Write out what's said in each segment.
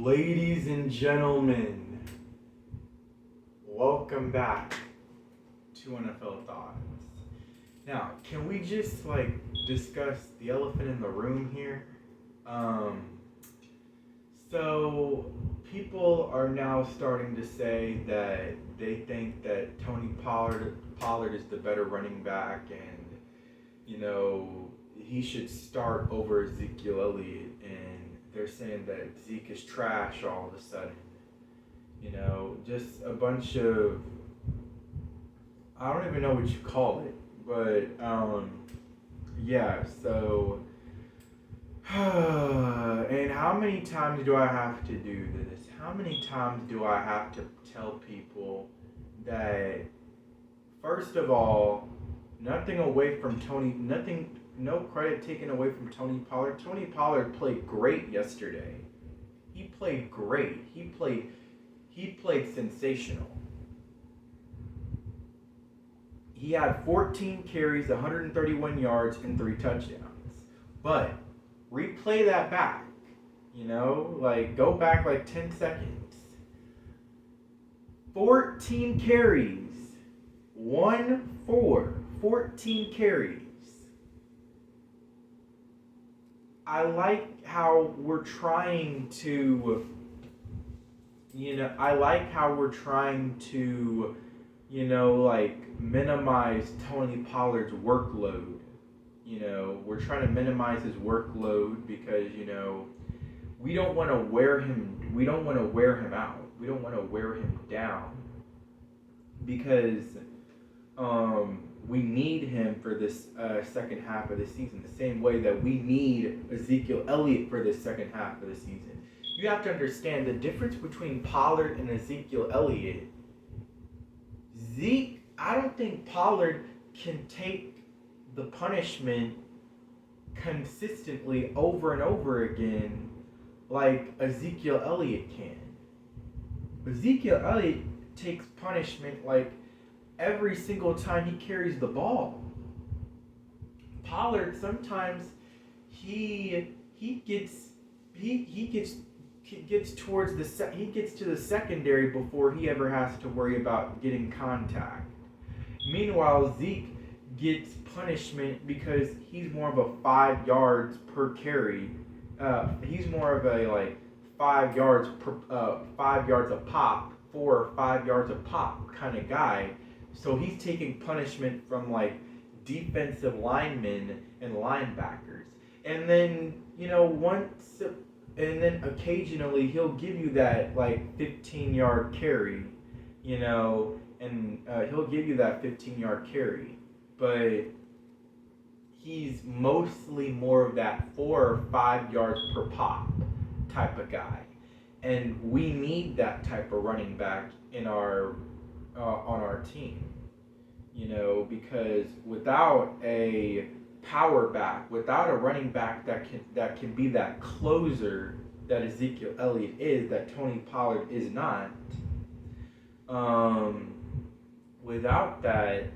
Ladies and gentlemen, welcome back to NFL Thoughts. Now, can we just discuss the elephant in the room here? So people are now starting to say that they think that Tony Pollard is the better running back, and he should start over Ezekiel Elliott, and they're saying that Zeke is trash all of a sudden. Just a bunch of, I don't even know what you call it, but yeah, so and how many times do I have to do this? How many times do I have to tell people that, first of all, no credit taken away from Tony Pollard. Tony Pollard played great yesterday. He played great. He played sensational. He had 14 carries, 131 yards, and 3 touchdowns. But replay that back. Go back 10 seconds. 14 carries. 14 carries. I like how we're trying to minimize Tony Pollard's workload. We're trying to minimize his workload because, we don't want to wear him out. We don't want to wear him down because we need him for this second half of the season, the same way that we need Ezekiel Elliott for this second half of the season. You have to understand the difference between Pollard and Ezekiel Elliott. I don't think Pollard can take the punishment consistently over and over again like Ezekiel Elliott can. Ezekiel Elliott takes punishment every single time he carries the ball. Pollard sometimes he gets to the secondary before he ever has to worry about getting contact. Meanwhile, Zeke gets punishment because he's more of a 5 yards per carry. He's more of a 5 yards a pop, 4 or 5 yards a pop kind of guy. So he's taking punishment from defensive linemen and linebackers. And then, occasionally he'll give you that 15-yard carry, and he'll give you that 15-yard carry. But he's mostly more of that 4 or 5 yards per pop type of guy. And we need that type of running back in our on our team, because without a power back, without a running back that can be that closer that Ezekiel Elliott is, that Tony Pollard is not, without that,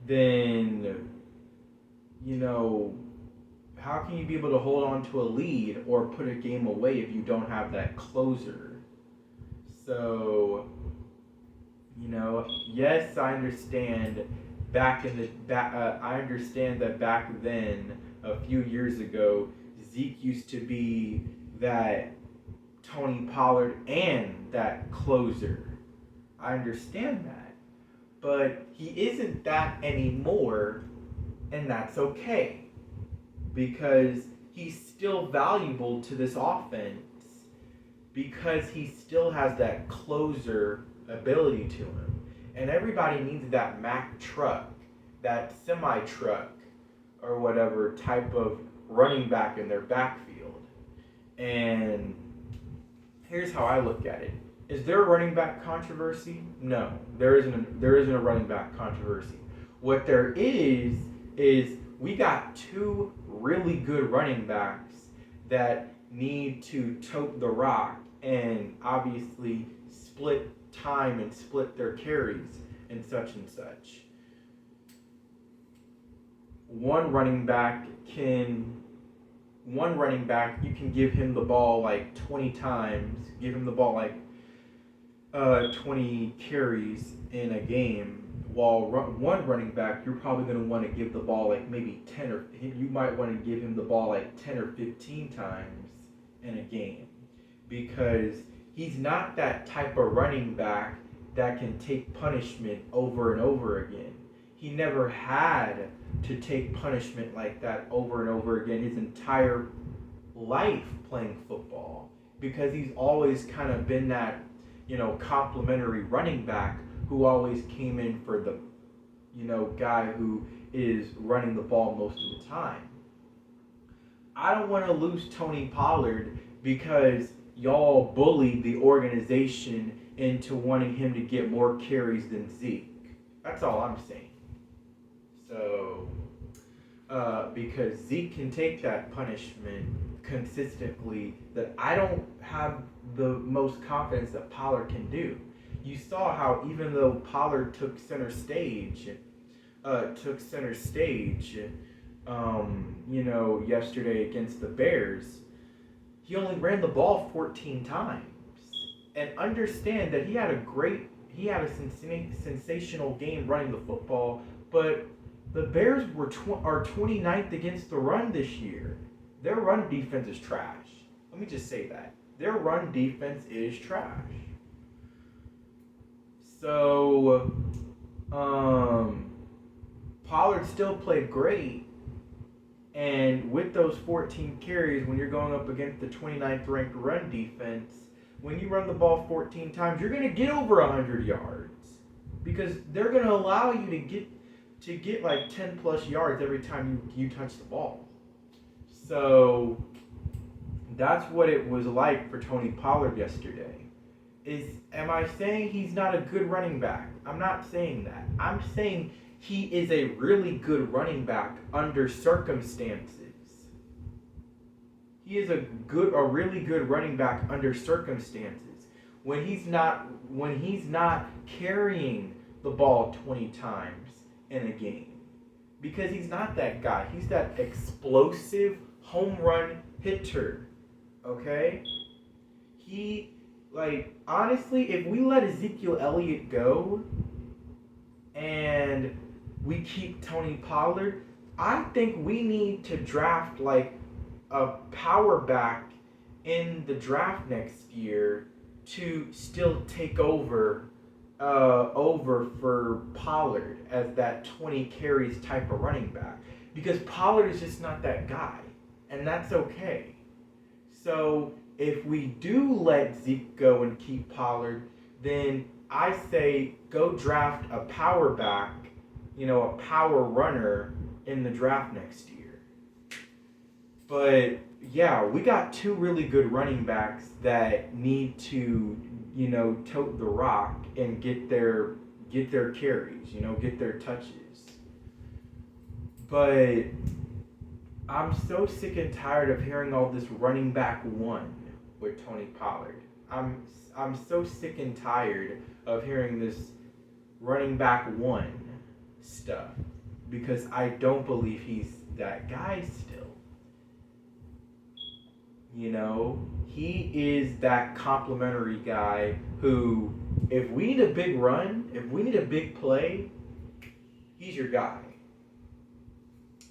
then how can you be able to hold on to a lead or put a game away if you don't have that closer? So yes, I understand. I understand that back then, a few years ago, Zeke used to be that Tony Pollard and that closer. I understand that, but he isn't that anymore, and that's okay, because he's still valuable to this offense because he still has that closer ability to him. And everybody needs that Mack truck, that semi truck, or whatever type of running back in their backfield. And here's how I look at it. Is there a running back controversy? No, there isn't a running back controversy. What there is we got 2 really good running backs that need to tote the rock and obviously split time and split their carries and such and such. One running back can one running back, you can give him the ball like 20 times, give him the ball like 20 carries in a game, while one running back, you're probably going to want to give the ball like maybe 10 or you might want to give him the ball like 10 or 15 times in a game, because he's not that type of running back that can take punishment over and over again. He never had to take punishment like that over and over again his entire life playing football, because he's always kind of been that, complimentary running back who always came in for the, guy who is running the ball most of the time. I don't want to lose Tony Pollard because y'all bullied the organization into wanting him to get more carries than Zeke. That's all I'm saying. So, because Zeke can take that punishment consistently, that I don't have the most confidence that Pollard can do. You saw how even though Pollard took center stage, yesterday against the Bears, he only ran the ball 14 times. And understand that he had a sensational game running the football, but the Bears are 29th against the run this year. Their run defense is trash. Let me just say that. Their run defense is trash. So, Pollard still played great. And with those 14 carries, when you're going up against the 29th ranked run defense, when you run the ball 14 times, you're going to get over 100 yards. Because they're going to allow you to get like 10 plus yards every time you touch the ball. So that's what it was like for Tony Pollard yesterday. Am I saying he's not a good running back? I'm not saying that. I'm saying he is a really good running back under circumstances. He is a really good running back under circumstances. When he's not carrying the ball 20 times in a game. Because he's not that guy. He's that explosive home run hitter. Okay? Honestly, if we let Ezekiel Elliott go and we keep Tony Pollard, I think we need to draft like a power back in the draft next year to still take over for Pollard as that 20 carries type of running back. Because Pollard is just not that guy. And that's okay. So if we do let Zeke go and keep Pollard, then I say go draft a power back, a power runner in the draft next year. But yeah, we got two really good running backs that need to, tote the rock and get their carries, get their touches. But I'm so sick and tired of hearing all this running back one with Tony Pollard. I'm so sick and tired of hearing this running back one stuff, because I don't believe he's that guy still. He is that complimentary guy who, if we need a big run, if we need a big play, he's your guy.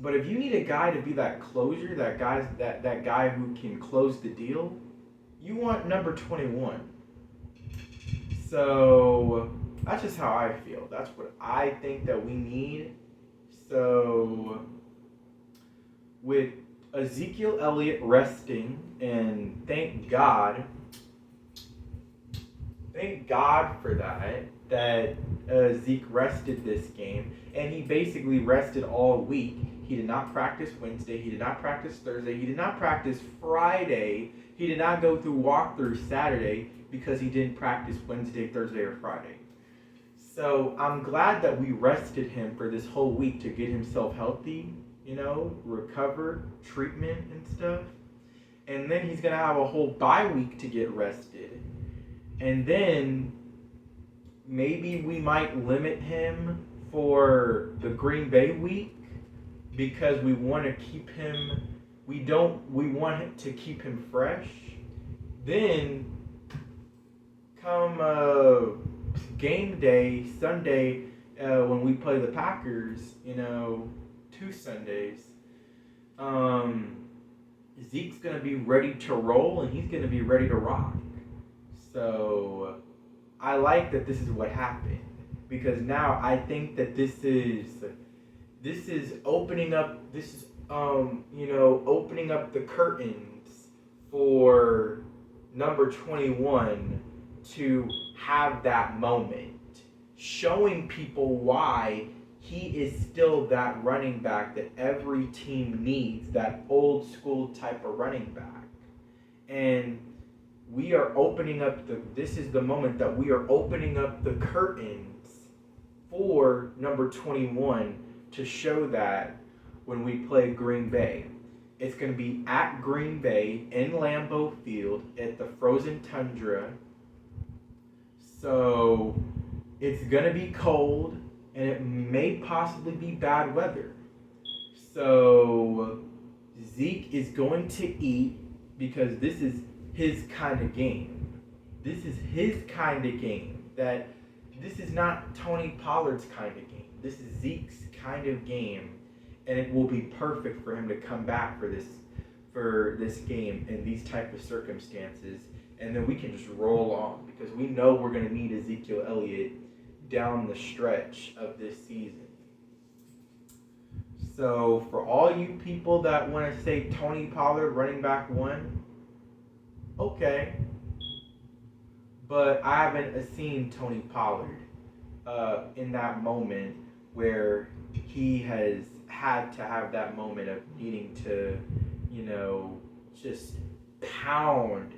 But if you need a guy to be that closer, that guy who can close the deal, you want number 21. So that's just how I feel. That's what I think that we need. So with Ezekiel Elliott resting, and thank God for that Zeke rested this game, and he basically rested all week. He did not practice Wednesday, he did not practice Thursday, he did not practice Friday, he did not go through walkthrough Saturday because he didn't practice Wednesday, Thursday, or Friday. So I'm glad that we rested him for this whole week to get himself healthy, recover, treatment and stuff. And then he's going to have a whole bye week to get rested. And then maybe we might limit him for the Green Bay week because we want to keep him We want him to keep him fresh. Then come game day, Sunday, when we play the Packers, 2 Sundays, Zeke's going to be ready to roll and he's going to be ready to rock. So I like that this is what happened, because now I think that this is opening up opening up the curtains for number 21 to have that moment, showing people why he is still that running back that every team needs, that old school type of running back. And we are opening up this is the moment that we are opening up the curtains for number 21 to show that when we play Green Bay. It's going to be at Green Bay in Lambeau Field at the frozen tundra. So it's going to be cold and it may possibly be bad weather. So Zeke is going to eat, because this is his kind of game. This is his kind of game. This is not Tony Pollard's kind of game. This is Zeke's kind of game, and it will be perfect for him to come back for this game in these type of circumstances, and then we can just roll on, because we know we're going to need Ezekiel Elliott down the stretch of this season. So for all you people that want to say Tony Pollard running back 1, okay, but I haven't seen Tony Pollard in that moment where he has had to have that moment of needing to, just pound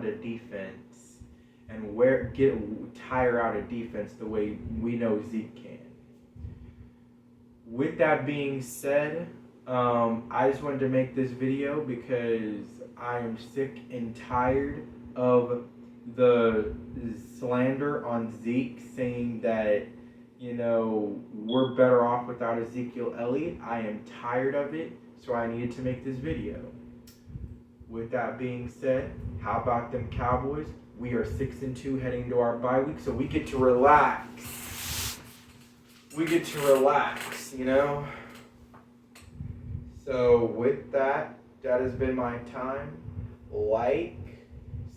a defense and tire out a defense the way we know Zeke can. With that being said, I just wanted to make this video because I am sick and tired of the slander on Zeke, saying that, we're better off without Ezekiel Elliott. I am tired of it, so I needed to make this video. With that being said, how about them Cowboys? We are 6-2 heading to our bye week, so we get to relax. So with that has been my time. Like,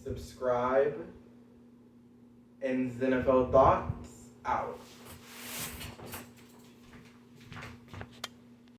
subscribe, and NFL Thoughts out.